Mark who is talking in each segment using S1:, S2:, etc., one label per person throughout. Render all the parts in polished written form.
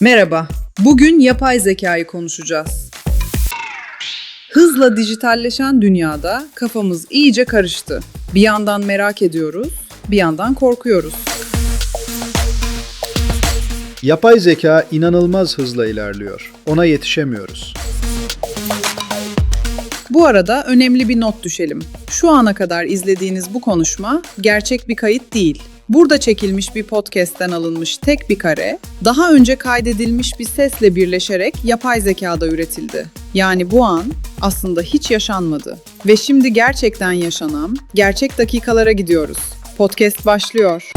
S1: Merhaba, bugün yapay zekayı konuşacağız. Hızla dijitalleşen dünyada kafamız iyice karıştı. Bir yandan merak ediyoruz, bir yandan korkuyoruz.
S2: Yapay zeka inanılmaz hızla ilerliyor. Ona yetişemiyoruz.
S1: Bu arada önemli bir not düşelim. Şu ana kadar izlediğiniz bu konuşma gerçek bir kayıt değil. Burada çekilmiş bir podcast'ten alınmış tek bir kare, daha önce kaydedilmiş bir sesle birleşerek yapay zekada üretildi. Yani bu an aslında hiç yaşanmadı. Ve şimdi gerçekten yaşanan, gerçek dakikalara gidiyoruz. Podcast başlıyor.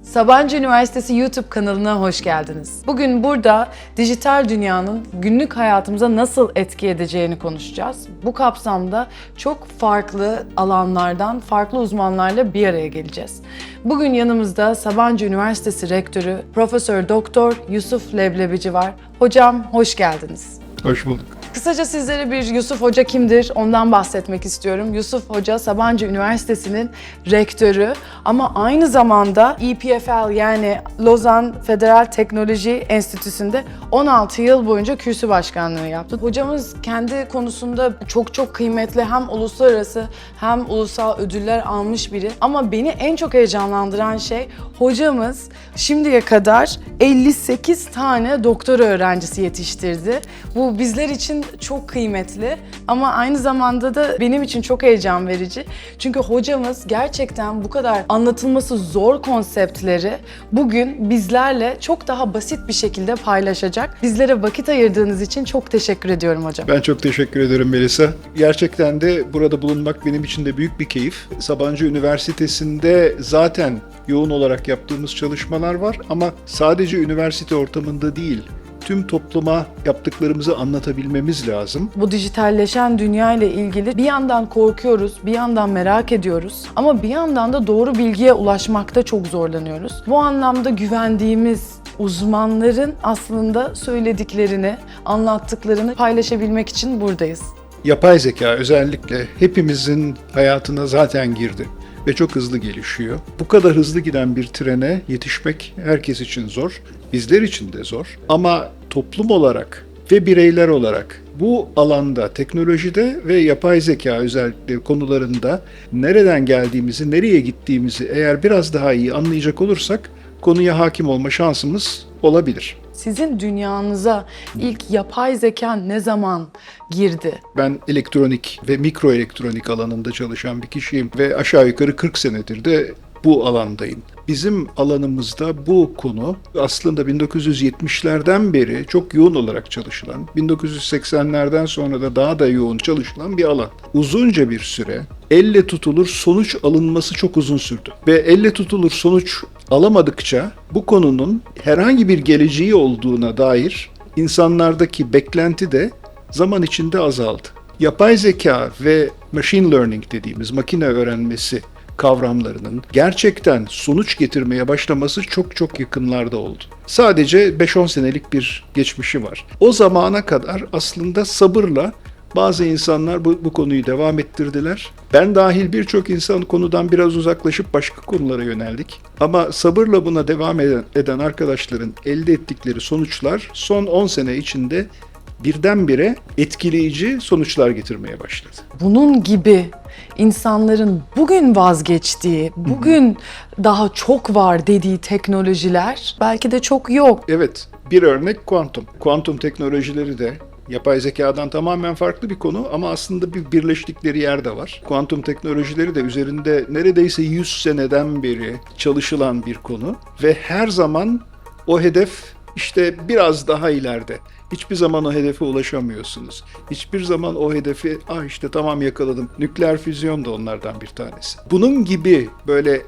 S3: Sabancı Üniversitesi YouTube kanalına hoş geldiniz. Bugün burada dijital dünyanın günlük hayatımıza nasıl etki edeceğini konuşacağız. Bu kapsamda çok farklı alanlardan, farklı uzmanlarla bir araya geleceğiz. Bugün yanımızda Sabancı Üniversitesi Rektörü Profesör Doktor Yusuf Leblebici var. Hocam hoş geldiniz.
S2: Hoş bulduk.
S3: Kısaca sizlere bir Yusuf Hoca kimdir ondan bahsetmek istiyorum. Yusuf Hoca Sabancı Üniversitesi'nin rektörü ama aynı zamanda EPFL yani Lozan Federal Teknoloji Enstitüsü'nde 16 yıl boyunca kürsü başkanlığı yaptı. Hocamız kendi konusunda çok kıymetli hem uluslararası hem ulusal ödüller almış biri. Ama beni en çok heyecanlandıran şey hocamız şimdiye kadar 58 tane doktora öğrencisi yetiştirdi. Bu bizler için çok kıymetli ama aynı zamanda da benim için çok heyecan verici. Çünkü hocamız gerçekten bu kadar anlatılması zor konseptleri bugün bizlerle çok daha basit bir şekilde paylaşacak. Bizlere vakit ayırdığınız için çok teşekkür ediyorum hocam.
S2: Ben çok teşekkür ederim Melisa. Gerçekten de burada bulunmak benim için de büyük bir keyif. Sabancı Üniversitesi'nde zaten yoğun olarak yaptığımız çalışmalar var ama sadece üniversite ortamında değil, tüm topluma yaptıklarımızı anlatabilmemiz lazım.
S3: Bu dijitalleşen dünya ile ilgili bir yandan korkuyoruz, bir yandan merak ediyoruz ama bir yandan da doğru bilgiye ulaşmakta çok zorlanıyoruz. Bu anlamda güvendiğimiz uzmanların aslında söylediklerini, anlattıklarını paylaşabilmek için buradayız.
S2: Yapay zeka özellikle hepimizin hayatına zaten girdi ve çok hızlı gelişiyor. Bu kadar hızlı giden bir trene yetişmek herkes için zor, bizler için de zor. Ama toplum olarak ve bireyler olarak bu alanda, teknolojide ve yapay zeka özellikle konularında nereden geldiğimizi, nereye gittiğimizi eğer biraz daha iyi anlayacak olursak konuya hakim olma şansımız olabilir.
S3: Sizin dünyanıza ilk yapay zeka ne zaman girdi?
S2: Ben elektronik ve mikroelektronik alanında çalışan bir kişiyim ve aşağı yukarı 40 senedir de bu alandayım. Bizim alanımızda bu konu aslında 1970'lerden beri çok yoğun olarak çalışılan, 1980'lerden sonra da daha da yoğun çalışılan bir alan. Uzunca bir süre elle tutulur sonuç alınması çok uzun sürdü. Ve elle tutulur sonuç alamadıkça bu konunun herhangi bir geleceği olduğuna dair insanlardaki beklenti de zaman içinde azaldı. Yapay zeka ve machine learning dediğimiz makine öğrenmesi kavramlarının gerçekten sonuç getirmeye başlaması çok yakınlarda oldu. Sadece 5-10 senelik bir geçmişi var. O zamana kadar aslında sabırla bazı insanlar bu konuyu devam ettirdiler. Ben dahil birçok insan konudan biraz uzaklaşıp başka konulara yöneldik. Ama sabırla buna devam eden arkadaşların elde ettikleri sonuçlar son 10 sene içinde birdenbire etkileyici sonuçlar getirmeye başladı.
S3: Bunun gibi insanların bugün vazgeçtiği, bugün daha çok var dediği teknolojiler belki de çok yok.
S2: Evet, bir örnek kuantum. Kuantum teknolojileri de yapay zekadan tamamen farklı bir konu ama aslında bir birleştikleri yer de var. Kuantum teknolojileri de üzerinde neredeyse 100 seneden beri çalışılan bir konu ve her zaman o hedef işte biraz daha ileride. Hiçbir zaman o hedefe ulaşamıyorsunuz. Hiçbir zaman o hedefi, işte tamam yakaladım. Nükleer füzyon da onlardan bir tanesi. Bunun gibi böyle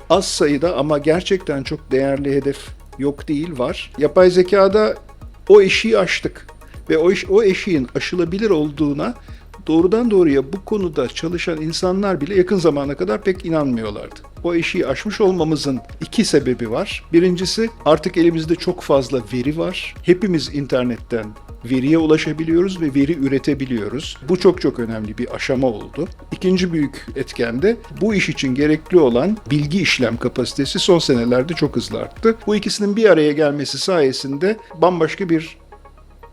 S2: az sayıda ama gerçekten çok değerli hedef yok değil var. Yapay zekada o eşiği aştık ve o eşiğin aşılabilir olduğuna doğrudan doğruya bu konuda çalışan insanlar bile yakın zamana kadar pek inanmıyorlardı. O eşiği aşmış olmamızın iki sebebi var. Birincisi, artık elimizde çok fazla veri var. Hepimiz internetten veriye ulaşabiliyoruz ve veri üretebiliyoruz. Bu çok çok önemli bir aşama oldu. İkinci büyük etken de bu iş için gerekli olan bilgi işlem kapasitesi son senelerde çok hızlı arttı. Bu ikisinin bir araya gelmesi sayesinde bambaşka bir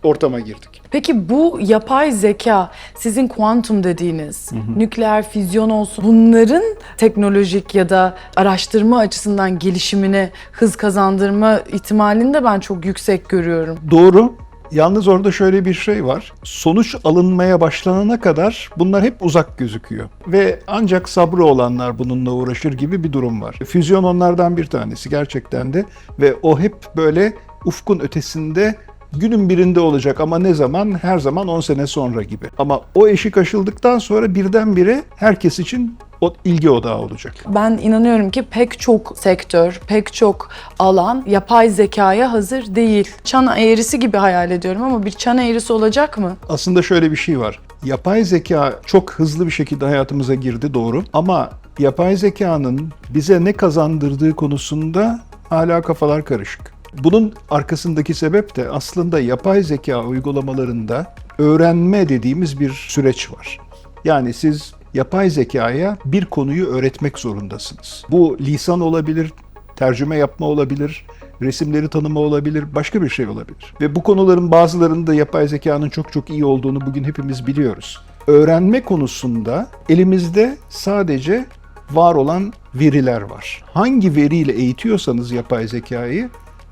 S2: ortama girdik.
S3: Peki bu yapay zeka, sizin kuantum dediğiniz, nükleer füzyon olsun, bunların teknolojik ya da araştırma açısından gelişimine hız kazandırma ihtimalini de ben çok yüksek görüyorum.
S2: Doğru. Yalnız orada şöyle bir şey var. Sonuç alınmaya başlanana kadar bunlar hep uzak gözüküyor. Ve ancak sabrı olanlar bununla uğraşır gibi bir durum var. Füzyon onlardan bir tanesi gerçekten de. Ve o hep böyle ufkun ötesinde, günün birinde olacak ama ne zaman? Her zaman 10 sene sonra gibi. Ama o eşik aşıldıktan sonra birdenbire herkes için o ilgi odağı olacak.
S3: Ben inanıyorum ki pek çok sektör, pek çok alan yapay zekaya hazır değil. Çan eğrisi gibi hayal ediyorum ama bir çan eğrisi olacak mı?
S2: Aslında şöyle bir şey var. Yapay zeka çok hızlı bir şekilde hayatımıza girdi, doğru. Ama yapay zekanın bize ne kazandırdığı konusunda hala kafalar karışık. Bunun arkasındaki sebep de aslında yapay zeka uygulamalarında öğrenme dediğimiz bir süreç var. Yani siz yapay zekaya bir konuyu öğretmek zorundasınız. Bu lisan olabilir, tercüme yapma olabilir, resimleri tanıma olabilir, başka bir şey olabilir. Ve bu konuların bazılarında yapay zekanın çok çok iyi olduğunu bugün hepimiz biliyoruz. Öğrenme konusunda elimizde sadece var olan veriler var. Hangi veriyle eğitiyorsanız yapay zekayı,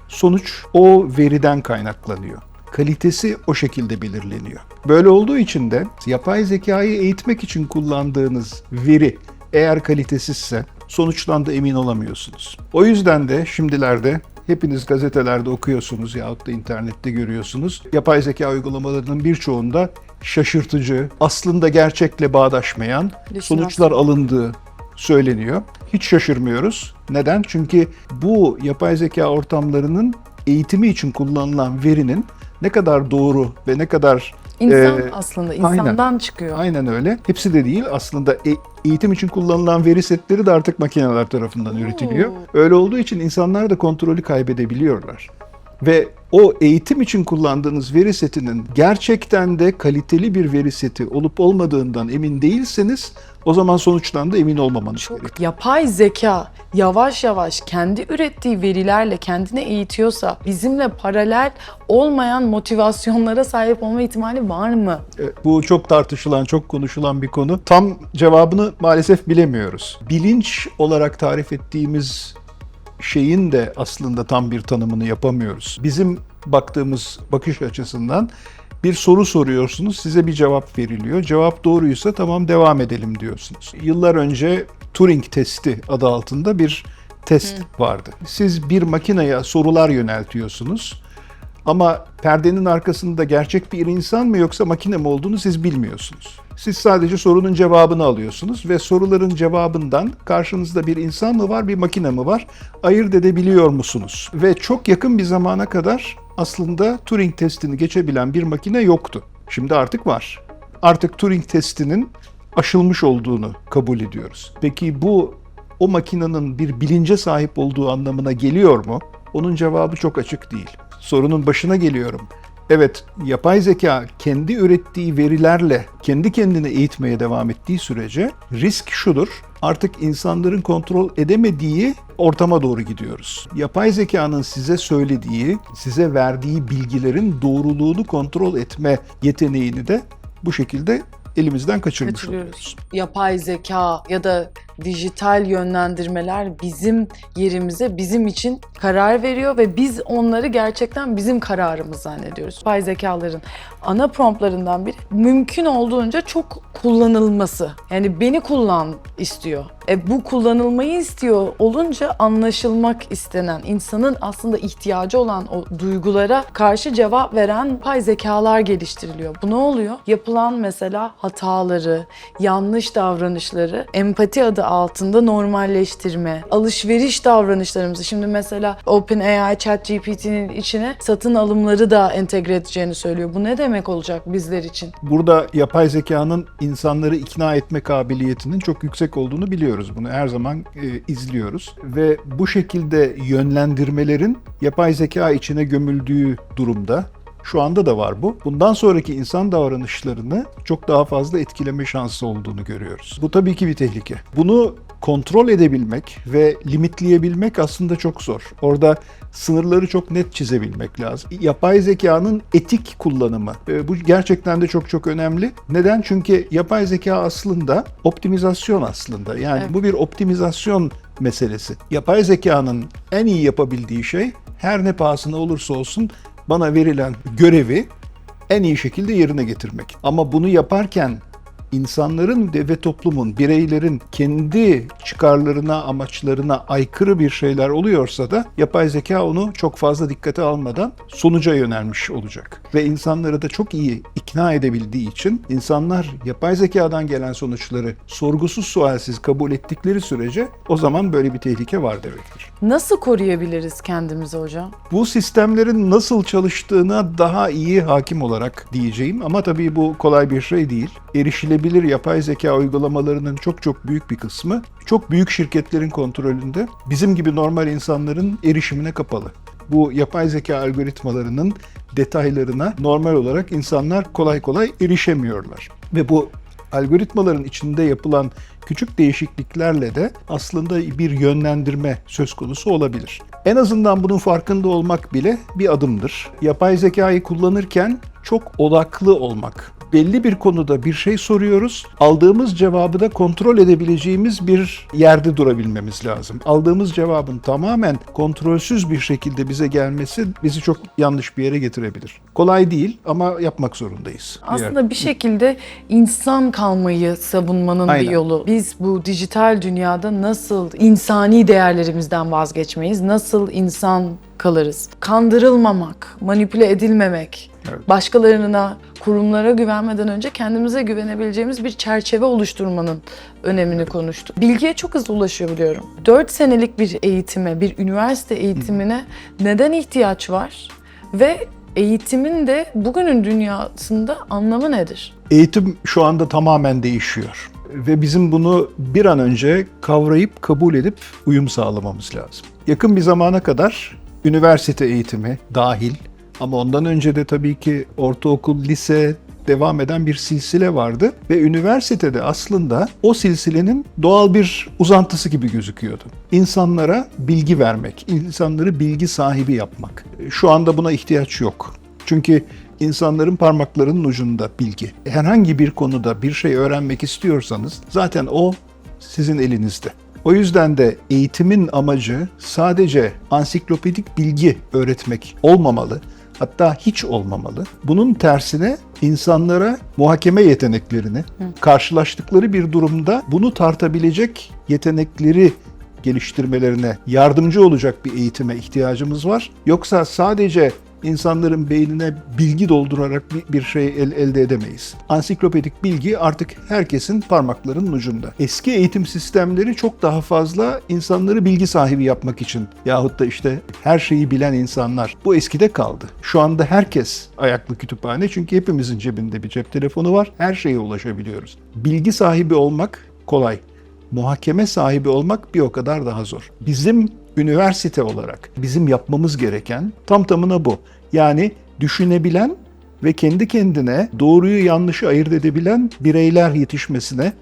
S2: sonuç o veriden kaynaklanıyor. Kalitesi o şekilde belirleniyor. Böyle olduğu için de yapay zekayı eğitmek için kullandığınız veri eğer kalitesizse sonuçtan da emin olamıyorsunuz. O yüzden de şimdilerde hepiniz gazetelerde okuyorsunuz yahut da internette görüyorsunuz. Yapay zeka uygulamalarının birçoğunda şaşırtıcı, aslında gerçekle bağdaşmayan sonuçlar alındığı söyleniyor. Hiç şaşırmıyoruz. Neden? Çünkü bu yapay zeka ortamlarının eğitimi için kullanılan verinin ne kadar doğru ve ne kadar
S3: aslında insandan çıkıyor.
S2: Aynen öyle. Hepsi de değil. Aslında eğitim için kullanılan veri setleri de artık makineler tarafından üretiliyor. Öyle olduğu için insanlar da kontrolü kaybedebiliyorlar. Ve o eğitim için kullandığınız veri setinin gerçekten de kaliteli bir veri seti olup olmadığından emin değilseniz o zaman sonuçtan da emin olmamanız gerekiyor.
S3: Yapay zeka yavaş yavaş kendi ürettiği verilerle kendini eğitiyorsa bizimle paralel olmayan motivasyonlara sahip olma ihtimali var mı?
S2: Bu çok tartışılan, çok konuşulan bir konu. Tam cevabını maalesef bilemiyoruz. Bilinç olarak tarif ettiğimiz şeyin de aslında tam bir tanımını yapamıyoruz. Bizim baktığımız bakış açısından bir soru soruyorsunuz, size bir cevap veriliyor. Cevap doğruysa tamam devam edelim diyorsunuz. Yıllar önce Turing testi adı altında bir test vardı. Siz bir makineye sorular yöneltiyorsunuz ama perdenin arkasında gerçek bir insan mı yoksa makine mi olduğunu siz bilmiyorsunuz. Siz sadece sorunun cevabını alıyorsunuz ve soruların cevabından karşınızda bir insan mı var, bir makine mi var ayırt edebiliyor musunuz? Ve çok yakın bir zamana kadar aslında Turing testini geçebilen bir makine yoktu. Şimdi artık var. Artık Turing testinin aşılmış olduğunu kabul ediyoruz. Peki bu o makinenin bir bilince sahip olduğu anlamına geliyor mu? Onun cevabı çok açık değil. Sorunun başına geliyorum. Evet, yapay zeka kendi ürettiği verilerle kendi kendini eğitmeye devam ettiği sürece risk şudur. Artık insanların kontrol edemediği ortama doğru gidiyoruz. Yapay zekanın size söylediği, size verdiği bilgilerin doğruluğunu kontrol etme yeteneğini de bu şekilde elimizden kaçırmış oluyoruz.
S3: Yapay zeka ya da dijital yönlendirmeler bizim yerimize, bizim için karar veriyor ve biz onları gerçekten bizim kararımız zannediyoruz. Yapay zekaların ana promptlarından biri mümkün olduğunca çok kullanılması. Yani beni kullan istiyor. Bu kullanılmayı istiyor olunca anlaşılmak istenen, insanın aslında ihtiyacı olan o duygulara karşı cevap veren yapay zekalar geliştiriliyor. Bu ne oluyor? Yapılan mesela hataları, yanlış davranışları empati adı adı altında normalleştirme, alışveriş davranışlarımızı. Şimdi mesela OpenAI, ChatGPT'nin içine satın alımları da entegre edeceğini söylüyor. Bu ne demek olacak bizler için?
S2: Burada yapay zekanın insanları ikna etme kabiliyetinin çok yüksek olduğunu biliyoruz. Bunu her zaman izliyoruz. Ve bu şekilde yönlendirmelerin yapay zeka içine gömüldüğü durumda, şu anda da var bu. Bundan sonraki insan davranışlarını çok daha fazla etkileme şansı olduğunu görüyoruz. Bu tabii ki bir tehlike. Bunu kontrol edebilmek ve limitleyebilmek aslında çok zor. Orada sınırları çok net çizebilmek lazım. Yapay zekanın etik kullanımı. Bu gerçekten de çok çok önemli. Neden? Çünkü yapay zeka aslında optimizasyon aslında. Yani
S3: Evet.
S2: bu bir optimizasyon meselesi. Yapay zekanın en iyi yapabildiği şey her ne pahasına olursa olsun bana verilen görevi en iyi şekilde yerine getirmek. Ama bunu yaparken insanların ve toplumun, bireylerin kendi çıkarlarına, amaçlarına aykırı bir şeyler oluyorsa da yapay zeka onu çok fazla dikkate almadan sonuca yönelmiş olacak. Ve insanları da çok iyi ikna edebildiği için insanlar yapay zekadan gelen sonuçları sorgusuz sualsiz kabul ettikleri sürece o zaman böyle bir tehlike var demektir.
S3: Nasıl koruyabiliriz kendimizi hocam?
S2: Bu sistemlerin nasıl çalıştığına daha iyi hakim olarak diyeceğim ama tabii bu kolay bir şey değil. Erişilebilir yapay zeka uygulamalarının çok çok büyük bir kısmı çok büyük şirketlerin kontrolünde, bizim gibi normal insanların erişimine kapalı. Bu yapay zeka algoritmalarının detaylarına normal olarak insanlar kolay kolay erişemiyorlar. Ve bu algoritmaların içinde yapılan küçük değişikliklerle de aslında bir yönlendirme söz konusu olabilir. En azından bunun farkında olmak bile bir adımdır. Yapay zekayı kullanırken çok odaklı olmak. Belli bir konuda bir şey soruyoruz, aldığımız cevabı da kontrol edebileceğimiz bir yerde durabilmemiz lazım. Aldığımız cevabın tamamen kontrolsüz bir şekilde bize gelmesi bizi çok yanlış bir yere getirebilir. Kolay değil ama yapmak zorundayız.
S3: Aslında bir şekilde insan kalmayı savunmanın
S2: Aynen.
S3: bir yolu. Biz bu dijital dünyada nasıl insani değerlerimizden vazgeçmeyiz, nasıl insan kalırız? Kandırılmamak, manipüle edilmemek,
S2: Evet.
S3: başkalarına, kurumlara güvenmeden önce kendimize güvenebileceğimiz bir çerçeve oluşturmanın önemini konuştuk. Bilgiye çok hızlı ulaşıyor biliyorum. 4 senelik bir eğitime, bir üniversite eğitimine neden ihtiyaç var? Ve eğitimin de bugünün dünyasında anlamı nedir?
S2: Eğitim şu anda tamamen değişiyor. Ve bizim bunu bir an önce kavrayıp, kabul edip uyum sağlamamız lazım. Yakın bir zamana kadar üniversite eğitimi dahil ama ondan önce de tabii ki ortaokul, lise devam eden bir silsile vardı. Ve üniversitede aslında o silsilenin doğal bir uzantısı gibi gözüküyordu. İnsanlara bilgi vermek, insanları bilgi sahibi yapmak. Şu anda buna ihtiyaç yok. Çünkü insanların parmaklarının ucunda bilgi. Herhangi bir konuda bir şey öğrenmek istiyorsanız zaten o sizin elinizde. O yüzden de eğitimin amacı sadece ansiklopedik bilgi öğretmek olmamalı. Hatta hiç olmamalı. Bunun tersine insanlara muhakeme yeteneklerini, karşılaştıkları bir durumda bunu tartabilecek yetenekleri geliştirmelerine yardımcı olacak bir eğitime ihtiyacımız var. Yoksa sadece insanların beynine bilgi doldurarak bir şey elde edemeyiz. Ansiklopedik bilgi artık herkesin parmaklarının ucunda. Eski eğitim sistemleri çok daha fazla insanları bilgi sahibi yapmak için yahut da işte her şeyi bilen insanlar. Bu eskide kaldı. Şu anda herkes ayaklı kütüphane çünkü hepimizin cebinde bir cep telefonu var. Her şeye ulaşabiliyoruz. Bilgi sahibi olmak kolay. Muhakeme sahibi olmak bir o kadar daha zor. Bizim üniversite olarak bizim yapmamız gereken tam tamına bu. Yani düşünebilen ve kendi kendine doğruyu yanlışı ayırt edebilen bireyler yetişmesine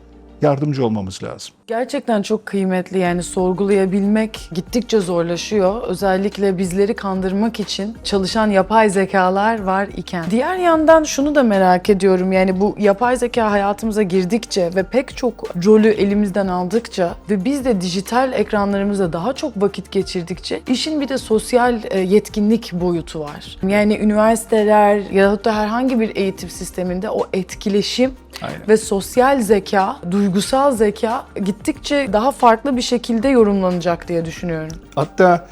S2: yardımcı olmamız lazım.
S3: Gerçekten çok kıymetli, yani sorgulayabilmek gittikçe zorlaşıyor. Özellikle bizleri kandırmak için çalışan yapay zekalar var iken. Diğer yandan şunu da merak ediyorum, yani bu yapay zeka hayatımıza girdikçe ve pek çok rolü elimizden aldıkça ve biz de dijital ekranlarımızda daha çok vakit geçirdikçe işin bir de sosyal yetkinlik boyutu var. Yani üniversiteler yahut da herhangi bir eğitim sisteminde o etkileşim
S2: Aynen.
S3: ve sosyal zeka, duygusal zeka gittikçe daha farklı bir şekilde yorumlanacak diye düşünüyorum.
S2: Hatta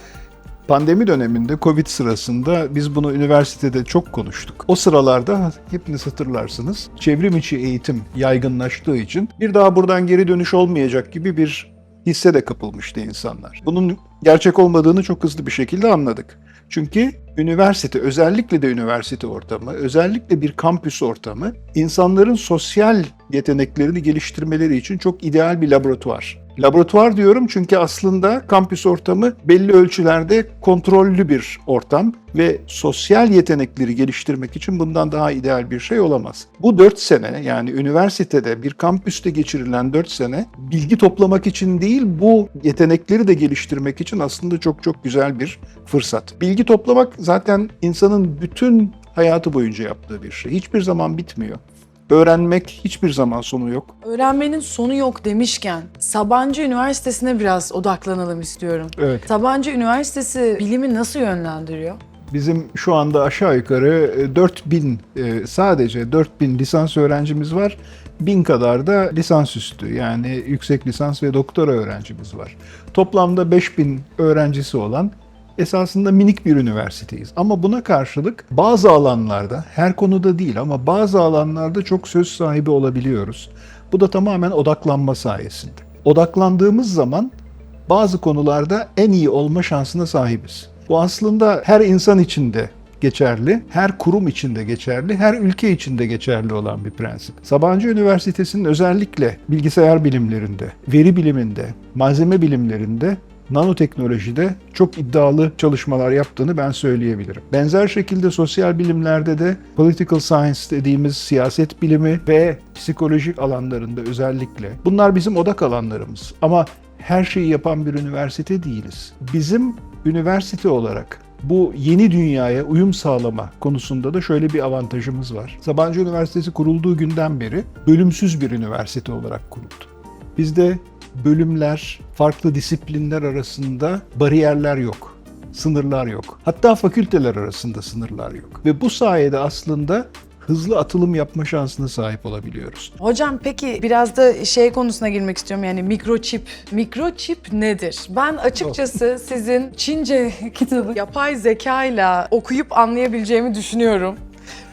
S2: Pandemi döneminde Covid sırasında biz bunu üniversitede çok konuştuk. O sıralarda hepiniz hatırlarsınız. Çevrim içi eğitim yaygınlaştığı için bir daha buradan geri dönüş olmayacak gibi bir hisse de kapılmıştı insanlar. Bunun gerçek olmadığını çok hızlı bir şekilde anladık. Çünkü üniversite, özellikle de üniversite ortamı, özellikle bir kampüs ortamı insanların sosyal yeteneklerini geliştirmeleri için çok ideal bir laboratuvar. Laboratuvar diyorum çünkü aslında kampüs ortamı belli ölçülerde kontrollü bir ortam ve sosyal yetenekleri geliştirmek için bundan daha ideal bir şey olamaz. Bu 4 sene, yani üniversitede bir kampüste geçirilen 4 sene bilgi toplamak için değil, bu yetenekleri de geliştirmek için aslında çok çok güzel bir fırsat. Bilgi toplamak zaten insanın bütün hayatı boyunca yaptığı bir şey. Hiçbir zaman bitmiyor. Öğrenmek hiçbir zaman sonu yok.
S3: Öğrenmenin sonu yok demişken Sabancı Üniversitesi'ne biraz odaklanalım istiyorum.
S2: Evet.
S3: Sabancı Üniversitesi bilimi nasıl yönlendiriyor?
S2: Bizim şu anda aşağı yukarı 4000, sadece 4000 lisans öğrencimiz var. 1000 kadar da lisansüstü, yani yüksek lisans ve doktora öğrencimiz var. Toplamda 5000 öğrencisi olan esasında minik bir üniversiteyiz. Ama buna karşılık bazı alanlarda, her konuda değil ama bazı alanlarda çok söz sahibi olabiliyoruz. Bu da tamamen odaklanma sayesinde. Odaklandığımız zaman bazı konularda en iyi olma şansına sahibiz. Bu aslında her insan için de geçerli, her kurum için de geçerli, her ülke için de geçerli olan bir prensip. Sabancı Üniversitesi'nin özellikle bilgisayar bilimlerinde, veri biliminde, malzeme bilimlerinde, nanoteknolojide çok iddialı çalışmalar yaptığını ben söyleyebilirim. Benzer şekilde sosyal bilimlerde de political science dediğimiz siyaset bilimi ve psikolojik alanlarında özellikle. Bunlar bizim odak alanlarımız. Ama her şeyi yapan bir üniversite değiliz. Bizim üniversite olarak bu yeni dünyaya uyum sağlama konusunda da şöyle bir avantajımız var. Sabancı Üniversitesi kurulduğu günden beri bölümsüz bir üniversite olarak kuruldu. Bizde bölümler, farklı disiplinler arasında bariyerler yok, sınırlar yok. Hatta fakülteler arasında sınırlar yok. Ve bu sayede aslında hızlı atılım yapma şansına sahip olabiliyoruz.
S3: Hocam peki biraz da şey konusuna girmek istiyorum, yani mikroçip. Mikroçip nedir? Ben açıkçası sizin Çince kitabı yapay zekayla okuyup anlayabileceğimi düşünüyorum.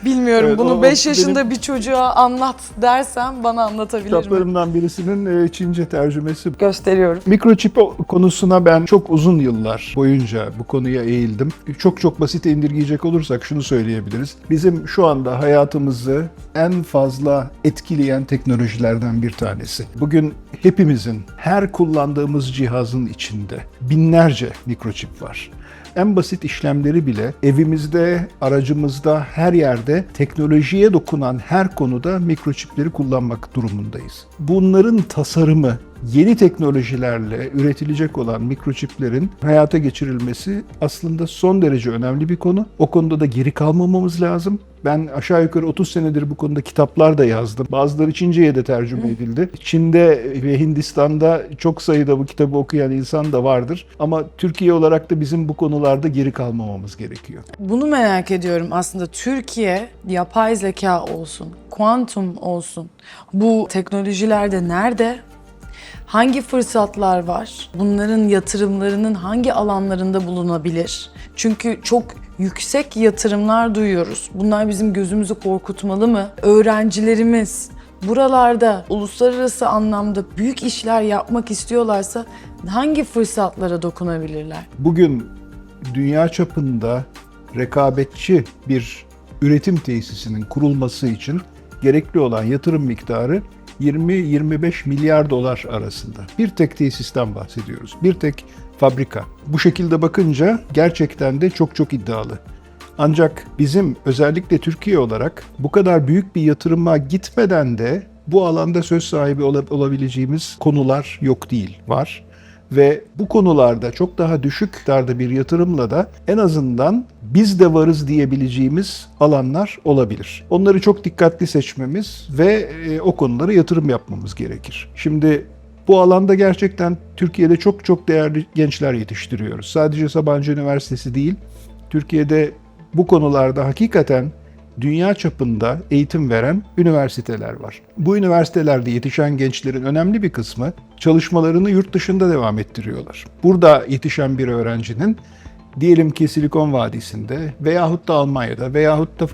S3: Bilmiyorum,
S2: Evet,
S3: bunu
S2: o
S3: 5 yaşında
S2: benim
S3: bir çocuğa anlat dersem bana anlatabilir mi?
S2: kitaplarımdan birisinin Çince tercümesi.
S3: Gösteriyorum.
S2: Mikroçip konusuna ben çok uzun yıllar boyunca bu konuya eğildim. Çok basite indirgeyecek olursak şunu söyleyebiliriz. Bizim şu anda hayatımızı en fazla etkileyen teknolojilerden bir tanesi. Bugün hepimizin her kullandığımız cihazın içinde binlerce mikroçip var. En basit işlemleri bile evimizde, aracımızda, her yerde teknolojiye dokunan her konuda mikroçipleri kullanmak durumundayız. Bunların tasarımı, yeni teknolojilerle üretilecek olan mikroçiplerin hayata geçirilmesi aslında son derece önemli bir konu. O konuda da geri kalmamamız lazım. Ben aşağı yukarı 30 senedir bu konuda kitaplar da yazdım. Bazıları Çince'ye de tercüme edildi. Çin'de ve Hindistan'da çok sayıda bu kitabı okuyan insan da vardır. Ama Türkiye olarak da bizim bu konularda geri kalmamamız gerekiyor.
S3: Bunu merak ediyorum aslında. Türkiye yapay zeka olsun, kuantum olsun, bu teknolojilerde nerede? Hangi fırsatlar var? Bunların yatırımlarının hangi alanlarında bulunabilir? Çünkü çok yüksek yatırımlar duyuyoruz. Bunlar bizim gözümüzü korkutmalı mı? Öğrencilerimiz buralarda uluslararası anlamda büyük işler yapmak istiyorlarsa hangi fırsatlara dokunabilirler?
S2: Bugün dünya çapında rekabetçi bir üretim tesisinin kurulması için gerekli olan yatırım miktarı 20-25 milyar dolar arasında. Bir tek tesisten bahsediyoruz. Bir tek fabrika. Bu şekilde bakınca gerçekten de çok çok iddialı. Ancak bizim özellikle Türkiye olarak bu kadar büyük bir yatırıma gitmeden de bu alanda söz sahibi olabileceğimiz konular yok değil, var. Ve bu konularda çok daha düşük miktarda bir yatırımla da en azından biz de varız diyebileceğimiz alanlar olabilir. Onları çok dikkatli seçmemiz ve o konulara yatırım yapmamız gerekir. Şimdi bu alanda gerçekten Türkiye'de çok çok değerli gençler yetiştiriyoruz. Sadece Sabancı Üniversitesi değil, Türkiye'de bu konularda hakikaten dünya çapında eğitim veren üniversiteler var. Bu üniversitelerde yetişen gençlerin önemli bir kısmı çalışmalarını yurt dışında devam ettiriyorlar. Burada yetişen bir öğrencinin diyelim ki Silikon Vadisi'nde veyahut da Almanya'da veyahut da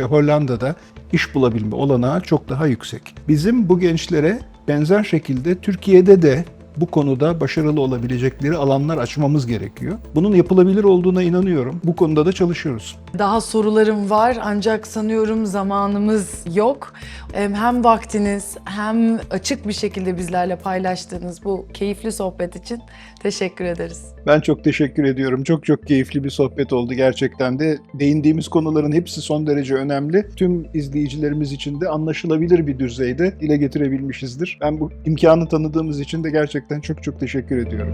S2: Hollanda'da iş bulabilme olanağı çok daha yüksek. Bizim bu gençlere benzer şekilde Türkiye'de de bu konuda başarılı olabilecekleri alanlar açmamız gerekiyor. Bunun yapılabilir olduğuna inanıyorum. Bu konuda da çalışıyoruz.
S3: Daha sorularım var ancak sanıyorum zamanımız yok. Hem vaktiniz hem açık bir şekilde bizlerle paylaştığınız bu keyifli sohbet için teşekkür ederiz.
S2: Ben çok teşekkür ediyorum. Çok çok keyifli bir sohbet oldu gerçekten de. Değindiğimiz konuların hepsi son derece önemli. Tüm izleyicilerimiz için de anlaşılabilir bir düzeyde dile getirebilmişizdir. Ben bu imkanı tanıdığımız için de gerçekten çok çok teşekkür ediyorum.